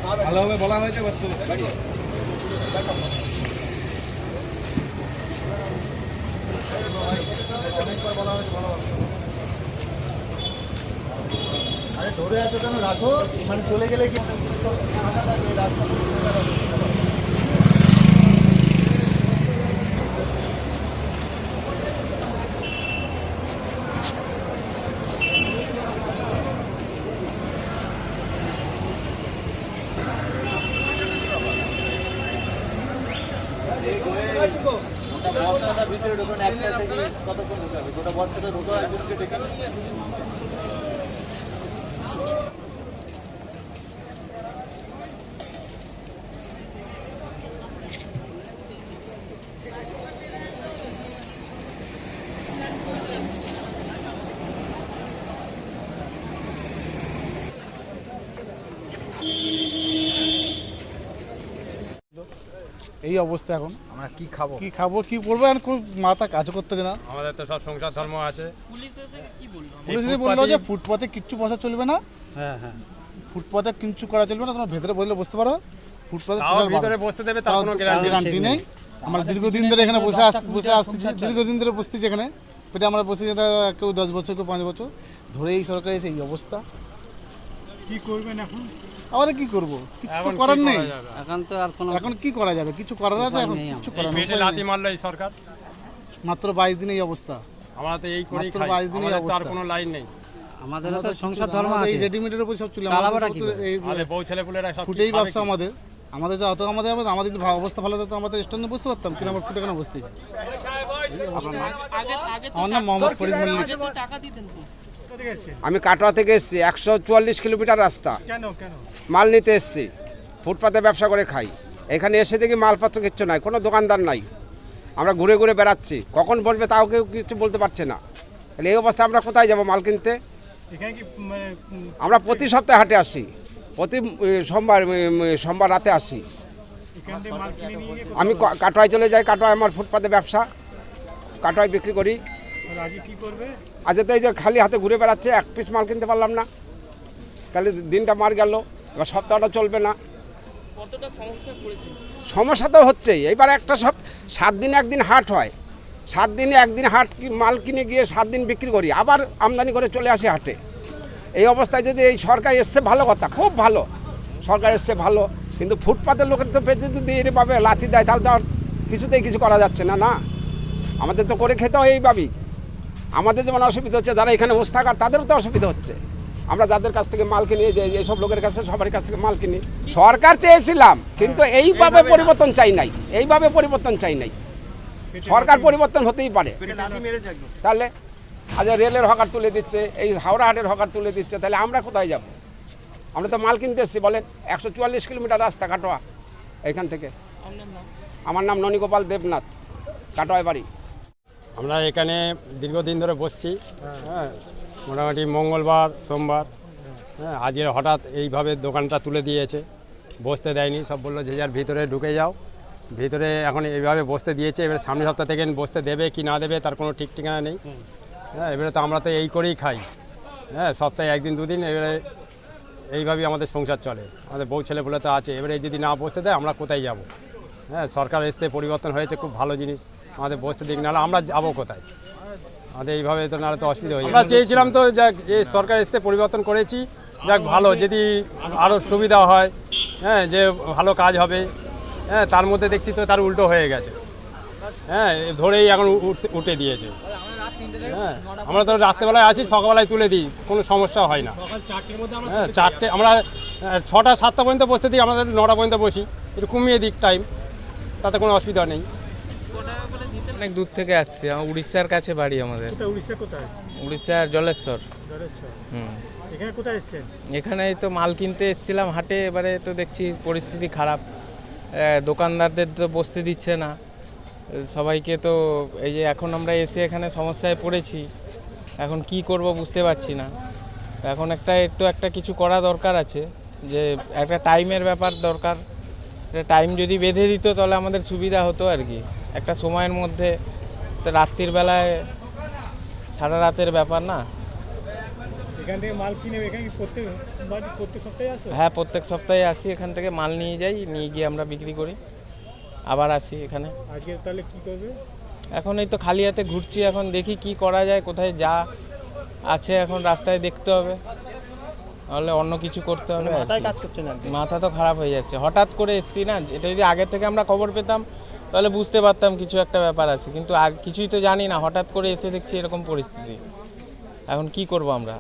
ভালোভাবে বলা হয়েছে অনেকবার বলা হয়েছে আরে ধরে আছো কেন রাখো মানে চলে গেলে কি বর্ষাটা ভিতরে ঢুকানো একটা থেকে কতক্ষণ ঢুকাবে গোটা বর্ষাটা ঢুকা একজনকে ডেকে এই অবস্থা এখন আমরা কি খাবো কি করবো এখন মাথা কাজ করতে না। আমাদের তো সব সংসার ধর্ম আছে। পুলিশ এসে বললো যে ফুটপাতে কিচ্ছু বসা চলবে না। হ্যাঁ ফুটপাতে কিচ্ছু করা চলবে না, তোমরা ভেতরে বসলে বসতে পারো, ফুটপাতে ভিতরে বসতে দেবে তার কোনো গ্যারান্টি নেই। আমরা দীর্ঘদিন ধরে এখানে বসে আসতেছি, দীর্ঘদিন ধরে বসতেছি এখানে পেটে আমরা বসে, যেটা কেউ 10 বছর কেউ 5 বছর ধরে এই সরকার এসে এই অবস্থা। কি করবেন এখন? আমাদের কি করবো, কিছু তো করার নেই এখন কি করা যাবে, কিছু করার আছে এখন কিছু করার নেই। লাথি মারলো এই সরকার, মাত্র 22 দিন এই অবস্থা। আমরা তো এই করেই খাই, 22 দিন এই আমাদের তো আর অবস্থা। কোনো লাইন নেই। আমাদের তো সংসার ধর্ম আছে, এই রেডিমেডের উপর সব চলে আমাদের বউ ছেলেপুলেরা সব ফুটেই ব্যবসা আমাদের তো অত আমাদের যদি অবস্থা ভালো হতো আমাদের স্ট্যান্ডে বসতে পারতাম, কিন্তু আমরা ফুটে কেন বসতেছি। আমার নাম মোহাম্মদ ফরিদ মল্লিক। আমি কাটোয়া থেকে এসেছি, 144 কিলোমিটার রাস্তা মাল নিতে এসেছি, ফুটপাতে ব্যবসা করে খাই। এখানে এসে দেখি মালপত্র কিচ্ছু নাই, কোনো দোকানদার নাই। আমরা ঘুরে ঘুরে বেড়াচ্ছি, কখন বলবে তাও কেউ কিছু বলতে পারছে না। তাহলে এই অবস্থা আমরা কোথায় যাব মাল কিনতে? আমরা প্রতি সপ্তাহে হাটে আসি, প্রতি সোমবার রাতে আসি। আমি কাটোয়ায় চলে যাই, কাটোয়ায় আমার ফুটপাতে ব্যবসা, কাটোয়ায় বিক্রি করি। আজ তো এই যে খালি হাতে ঘুরে বেড়াচ্ছে, এক পিস মাল কিনতে পারলাম না, তাহলে দিনটা মার গেল, এবার সপ্তাহটা চলবে না। সমস্যা তো হচ্ছেই। এইবার একটা 7 দিনে একদিন হাট হয়, 7 দিনে একদিন হাট মাল কিনে গিয়ে 7 দিন বিক্রি করি, আবার আমদানি করে চলে আসি হাটে। এই অবস্থায় যদি এই সরকার এসছে ভালো কথা, খুব ভালো সরকার এসছে ভালো, কিন্তু ফুটপাতের লোকের তো পেটে যদি এরভাবে লাথি দেয় তাহলে তো আর কিছুতেই কিছু করা যাচ্ছে না। না, আমাদের তো করে খেতে হয় এইভাবেই। আমাদের যেমন অসুবিধা হচ্ছে, যারা এখানে ওস্তাকার তাদেরও তো অসুবিধা হচ্ছে। আমরা যাদের কাছ থেকে মাল কিনি, যে এইসব লোকের কাছে সবার কাছ থেকে মাল কিনি, সরকার চেয়েছিলাম, কিন্তু এইভাবে পরিবর্তন চাই নাই, এইভাবে পরিবর্তন চাই নাই। সরকার পরিবর্তন হতেই পারে, তাহলে আজ রেলের হকার তুলে দিচ্ছে, এই হাওড়া হাটের হকার তুলে দিচ্ছে, তাহলে আমরা কোথায় যাব? আমরা তো মাল কিনতে এসেছি, বলেন 144 কিলোমিটার রাস্তা কাটোয়া এখান থেকে। আমার নাম ননীগোপাল দেবনাথ, কাটোয়ায় বাড়ি। আমরা এখানে দীর্ঘদিন ধরে বসছি, হ্যাঁ, মোটামুটি মঙ্গলবার সোমবার, হ্যাঁ, আজকে হঠাৎ এইভাবে দোকানটা তুলে দিয়েছে, বসতে দেয়নি, সব বললো যে যার ভিতরে ঢুকে যাও। ভিতরে এখন এইভাবে বসতে দিয়েছে, এবারে সামনের সপ্তাহ থেকে বসতে দেবে কি না দেবে তার কোনো ঠিক ঠিকানা নেই। হ্যাঁ, এবারে তো আমরা তো এই করেই খাই, হ্যাঁ, সপ্তাহে 1 দিন 2 দিন, এবারে এইভাবেই আমাদের সংসার চলে। আমাদের বউ ছেলে বলে তো আছে, এবারে যদি না বসতে দেয় আমরা কোথায় যাব? হ্যাঁ, সরকার এসছে, পরিবর্তন হয়েছে, খুব ভালো জিনিস, আমাদের বসতে দিক, নাহলে আমরা যাবো কোথায়? আমাদের এইভাবে তো নাহলে তো অসুবিধা হয়ে যায়। আমরা চেয়েছিলাম তো যাক, এই সরকার এসছে, পরিবর্তন করেছি, যাক ভালো, যদি আরও সুবিধা হয়, হ্যাঁ, যে ভালো কাজ হবে। হ্যাঁ, তার মধ্যে দেখছি তো তার উল্টো হয়ে গেছে। হ্যাঁ, ধরেই এখন উঠে দিয়েছে। হ্যাঁ, আমরা তো রাত্রেবেলায় আসি, সকালবেলায় তুলে দিই, কোনো সমস্যা হয় না। হ্যাঁ, 4টে আমরা 6টা 7টা পর্যন্ত বসতে দিই, আমাদের 9টা পর্যন্ত বসি, একটু কমিয়ে দিক টাইম, তাতে কোনো অসুবিধা নেই। অনেক দূর থেকে আসছি, উড়িষ্যার কাছে বাড়ি আমাদের। উড়িষ্যার জলেশ্বর। এখানে তো মাল কিনতে এসেছিলাম হাটে, এবারে তো দেখছি পরিস্থিতি খারাপ, দোকানদারদের তো বসতে দিচ্ছে না সবাইকে। তো এই যে এখন আমরা এসে এখানে সমস্যায় পড়েছি, এখন কি করব বুঝতে পারছি না। এখন একটা কিছু করা দরকার আছে, যে একটা টাইমের ব্যাপার দরকার, টাইম যদি বেঁধে দিত তাহলে আমাদের সুবিধা হতো আর কি। একটা সময়ের মধ্যে, তো রাত্রির বেলায় সারা রাতের ব্যাপার না। এখান থেকে মাল কিনে এখানে কি প্রত্যেক সপ্তাহে আসো? হ্যাঁ, প্রত্যেক সপ্তাহে আসি, এখান থেকে মাল নিয়ে যাই, নিয়ে গিয়ে আমরা বিক্রি করি, আবার আসি এখানে। আজকে তাহলে কি করবে? এখন এই তো খালি হাতে ঘুরছি, এখন দেখি কি করা যায়, কোথায় যা আছে এখন রাস্তায় দেখতে হবে, নাহলে অন্য কিছু করতে হবে। মাথায় কাজ করছে না, মাথা তো খারাপ হয়ে যাচ্ছে, হঠাৎ করে এসছি না, এটা যদি আগে থেকে আমরা খবর পেতাম তাহলে বুঝতে পারতাম কিছু একটা ব্যাপার আছে, কিন্তু আর কিছুই তো জানি না, হঠাৎ করে এসে দেখছি এরকম পরিস্থিতি, এখন কি করব আমরা।